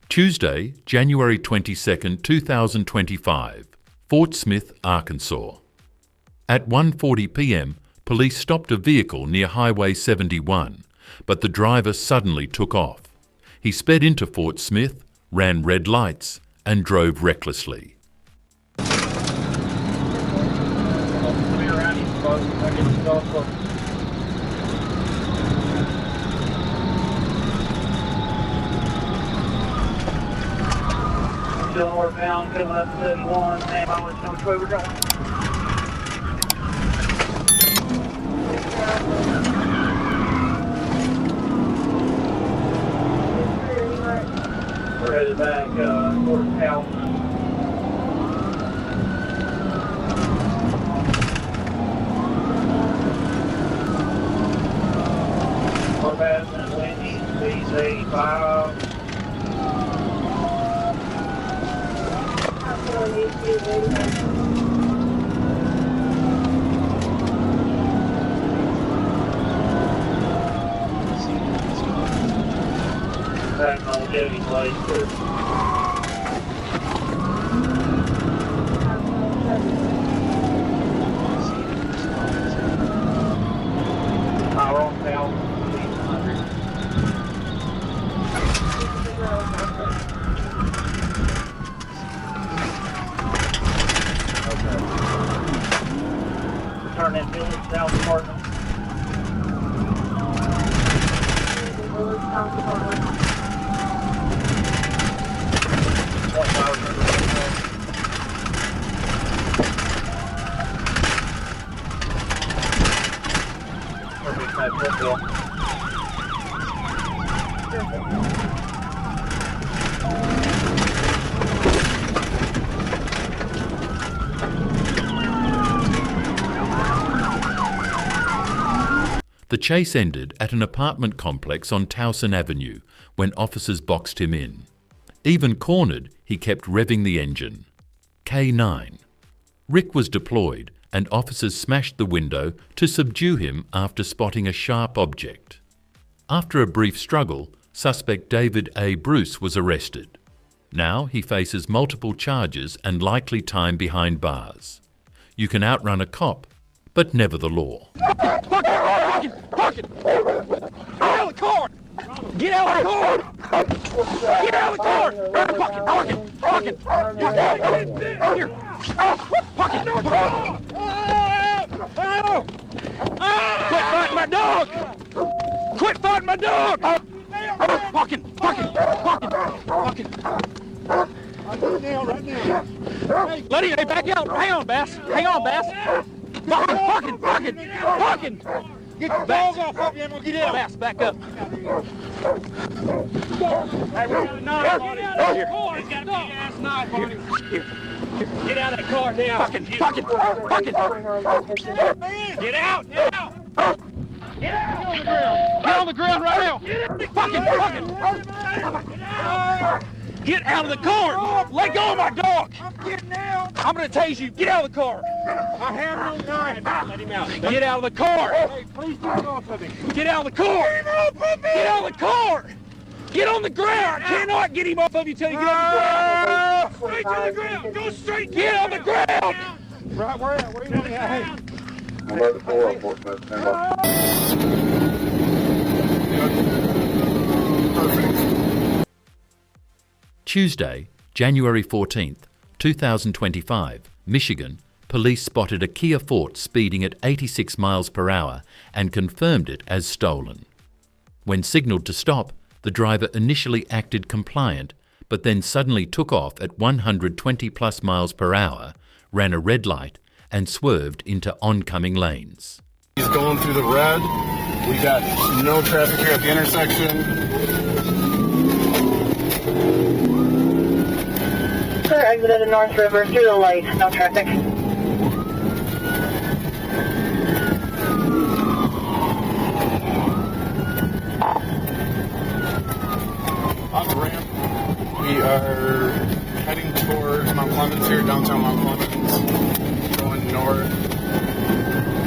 Tuesday, January 22nd, 2025, Fort Smith, Arkansas. At 1:40 p.m, police stopped a vehicle near Highway 71, but the driver suddenly took off. He sped into Fort Smith, ran red lights, and drove recklessly. Still northbound, coming up 31, and I was on Troy, we're driving. We're headed back towards House. Northbound and Wendy's, please 85. Back on Chevy Place. Power on down, 800. Turn that village south department. The chase ended at an apartment complex on Towson Avenue when officers boxed him in. Even cornered, he kept revving the engine. K9. Rick was deployed and officers smashed the window to subdue him after spotting a sharp object. After a brief struggle, suspect David A. Bruce was arrested. Now he faces multiple charges and likely time behind bars. You can outrun a cop, but never the law. Park it! Get out of the car! Get out of the car! Get out of the car! Park it! Park it! Here! Park it! Quit fighting my dog! Quit fighting my dog! Park it! Park it! Park it! Park it! Right now. Let him back out! Hang on, Bass! Hang on, Bass! Parking! Parking! Parking! Get your dog off of you, I'm gonna get out. Bass, back up. Hey, we got a knife on him. Here. He's got a big ass knife on him. Here. Get out of that car now. Parking! Parking! Parking! Get out! Get out! Get out! Get on the ground right now! Parking! Parking! Get out of the car! Let go of my dog! I'm getting out! I'm gonna tase you! Get out of the car! I have no knife! Let him out! Get out of the car! Hey, please get off of me! Get out of the car! Get off of me! Get out of the car! Get on the ground! I cannot get him off of you till you get on the ground! Straight to the ground! Go straight to Get on the ground! Right where at? Where you want Hey. Tuesday, January 14th, 2025, Michigan, police spotted a Kia Forte speeding at 86 miles per hour and confirmed it as stolen. When signaled to stop, the driver initially acted compliant, but then suddenly took off at 120 plus miles per hour, ran a red light, and swerved into oncoming lanes. He's going through the red. We got no traffic here at the intersection. Sir, exit at the North River, through the light, no traffic. On the ramp, we are heading towards Mount Clemens here, downtown Mount Clemens, going north.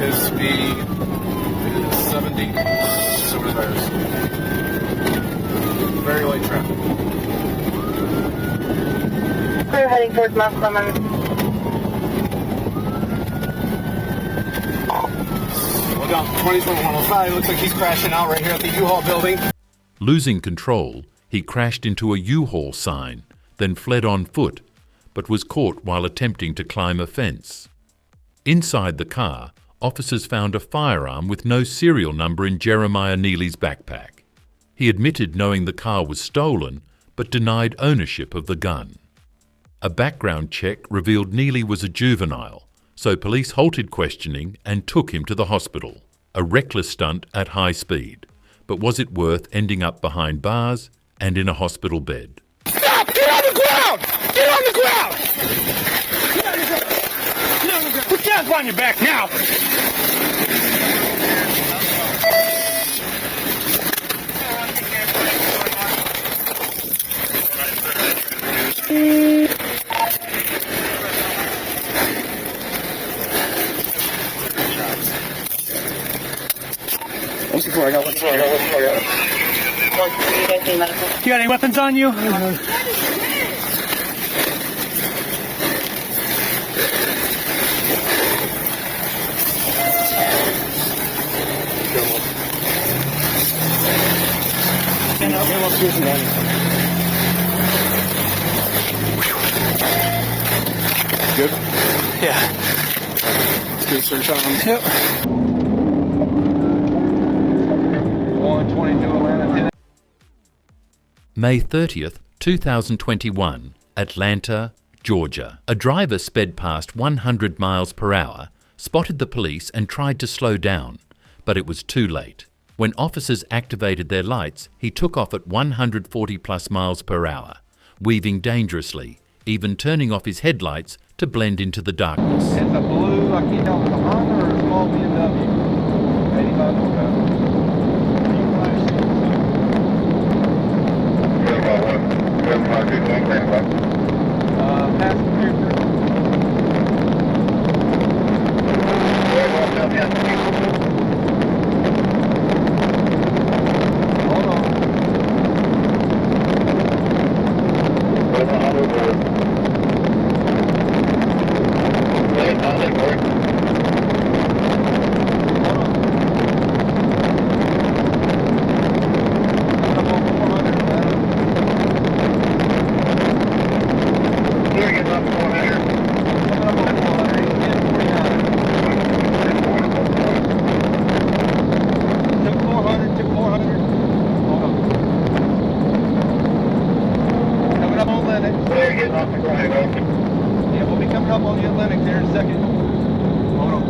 His speed is 70, so is ours. very light traffic. We're heading towards Mount Clemens. Well, down 20-105, looks like he's crashing out right here at the U-Haul building. Losing control, he crashed into a U-Haul sign, then fled on foot, but was caught while attempting to climb a fence. Inside the car, officers found a firearm with no serial number in Jeremiah Neely's backpack. He admitted knowing the car was stolen, but denied ownership of the gun. A background check revealed Neely was a juvenile, so police halted questioning and took him to the hospital. A reckless stunt at high speed. But was it worth ending up behind bars and in a hospital bed? Stop! Get on the ground! Get on the ground! Get on the ground! Put your hands on your back now! You got any weapons on you? Good? Yeah. Let's do a search on him. Yep. 122 Atlanta. May 30th, 2021, Atlanta, Georgia. A driver sped past 100 miles per hour, spotted the police and tried to slow down, but it was too late. When officers activated their lights, he took off at 140 plus miles per hour, weaving dangerously, even turning off his headlights to blend into the darkness. It's a blue, I can't tell if it's a Honda or a small BMW. 85 horsepower. Passenger. Hold on. Yeah, we'll be coming up on the Atlantic here in a second. Hold on.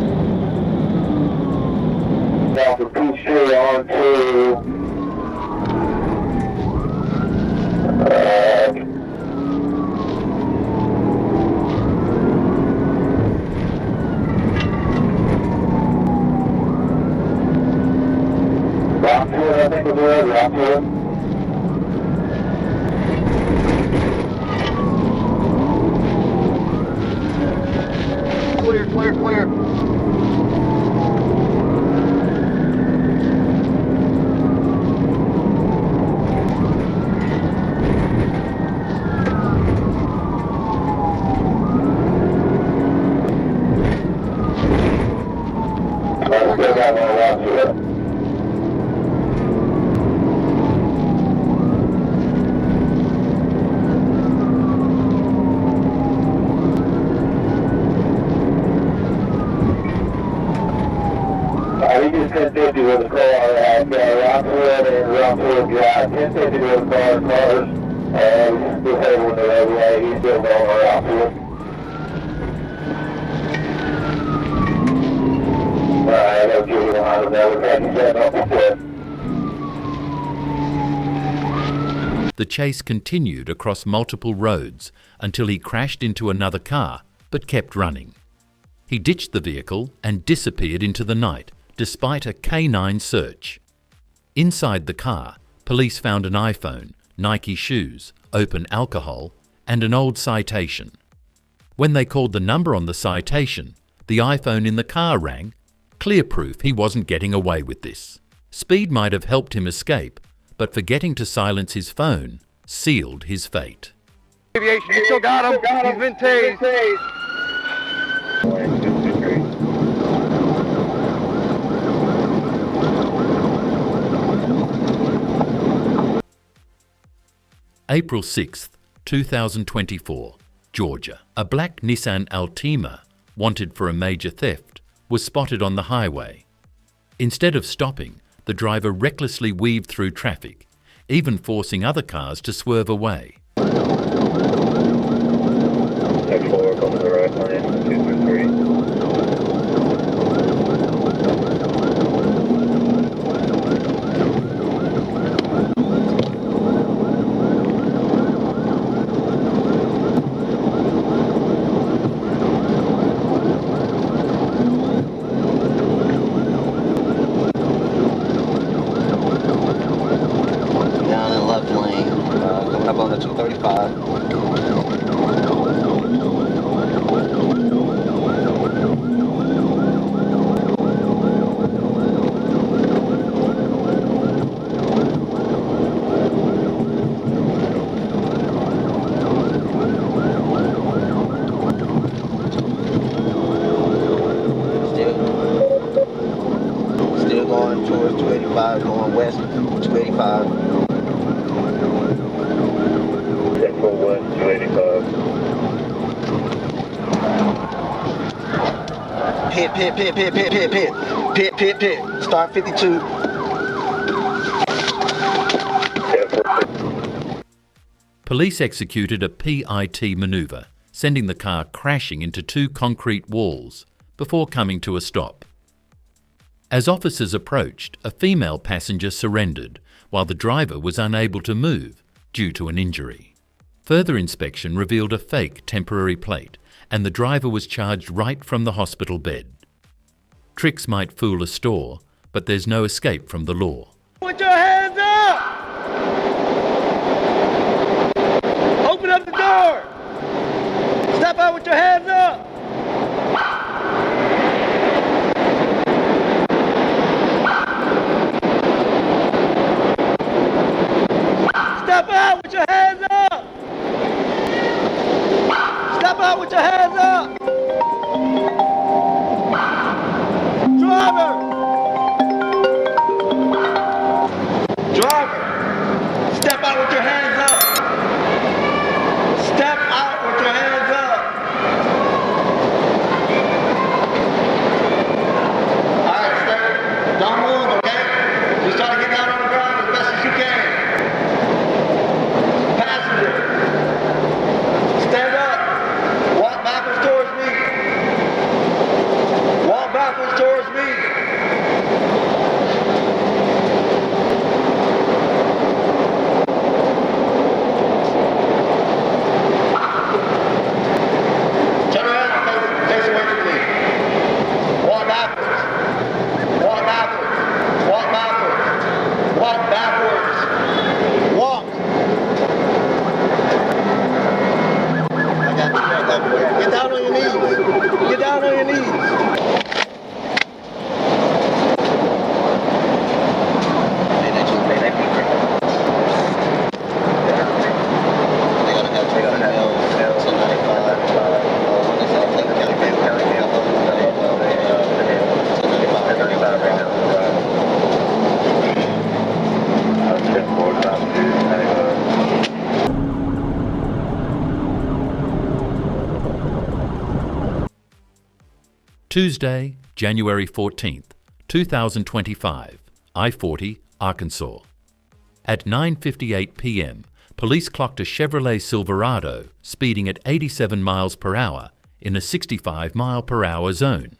Delta P3 on to Rockwood, I think we're good, Rockwood. Clear, clear, clear. We just 1050 with the car at Rockwood and Rockwood Drive. 1050 with the cars, and we're heading the other way. He's still going to Rockwood. Alright, I'll give you behind him now. We're taking 7 off the foot. The chase continued across multiple roads until he crashed into another car, but kept running. He ditched the vehicle and disappeared into the night, despite a K9 search. Inside the car, police found an iPhone, Nike shoes, open alcohol, and an old citation. When they called the number on the citation, the iPhone in the car rang, clear proof he wasn't getting away with this. Speed might have helped him escape, but forgetting to silence his phone sealed his fate. Aviation, you still got him. He's been tased. April 6th, 2024, Georgia. A black Nissan Altima, wanted for a major theft, was spotted on the highway. Instead of stopping, the driver recklessly weaved through traffic, even forcing other cars to swerve away. X4 coming to the right lane, 223. Down in the left lane, coming up on the 235. Still going towards 285, going west, 285. X4 West, 285. Pit. Start 52. Police executed a PIT maneuver, sending the car crashing into two concrete walls before coming to a stop. As officers approached, a female passenger surrendered, while the driver was unable to move due to an injury. Further inspection revealed a fake temporary plate, and the driver was charged right from the hospital bed. Tricks might fool a store, but there's no escape from the law. Put your hands up! Open up the door! Step out with your hands up! Step out with your hands up! Step out with your hands up! Driver! Step out with your hands up! Step out with your hands up! Alright, step. Don't move, okay? Just try to get down on the ground as best as you can. Passenger, stand up. Walk backwards towards me. Walk backwards towards me. Turn around and face away from me. Walk backwards. Walk backwards. Walk backwards. Walk backwards. Walk. I got you. Get down on your knees. Get down on your knees. Tuesday, January 14th, 2025, I-40, Arkansas. At 9:58 p.m., police clocked a Chevrolet Silverado speeding at 87 miles per hour in a 65 mile per hour zone.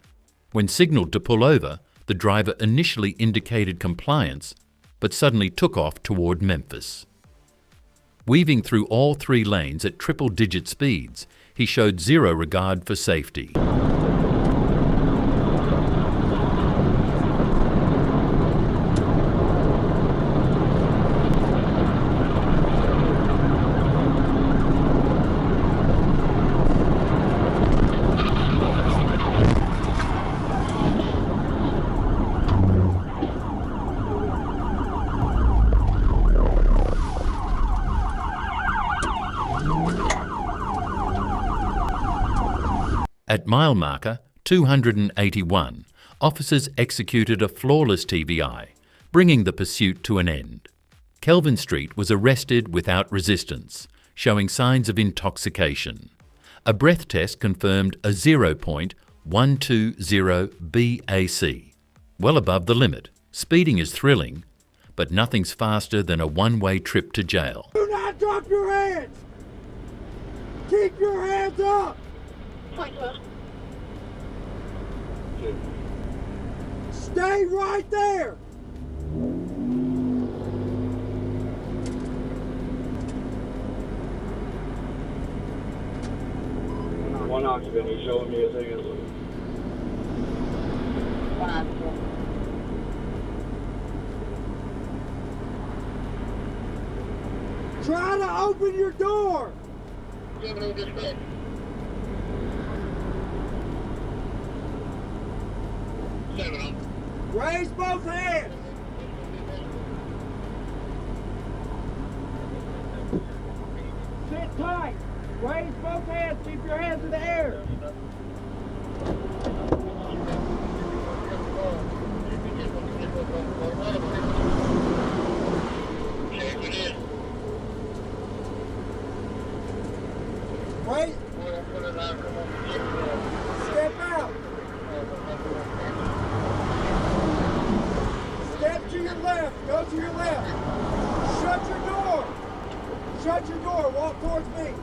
When signaled to pull over, the driver initially indicated compliance, but suddenly took off toward Memphis. Weaving through all three lanes at triple-digit speeds, he showed zero regard for safety. At mile marker 281, officers executed a flawless TBI, bringing the pursuit to an end. Kelvin Street was arrested without resistance, showing signs of intoxication. A breath test confirmed a 0.120 BAC, well above the limit. Speeding is thrilling, but nothing's faster than a one-way trip to jail. Do not drop your hands! Keep your hands up! Stay right there! One occupant, he's showing me a thing. Try to open your door! Raise both hands! Sit tight! Raise both hands! Keep your hands in the air! Wait! Step out! Step to your left! Go to your left! Shut your door! Shut your door! Walk towards me!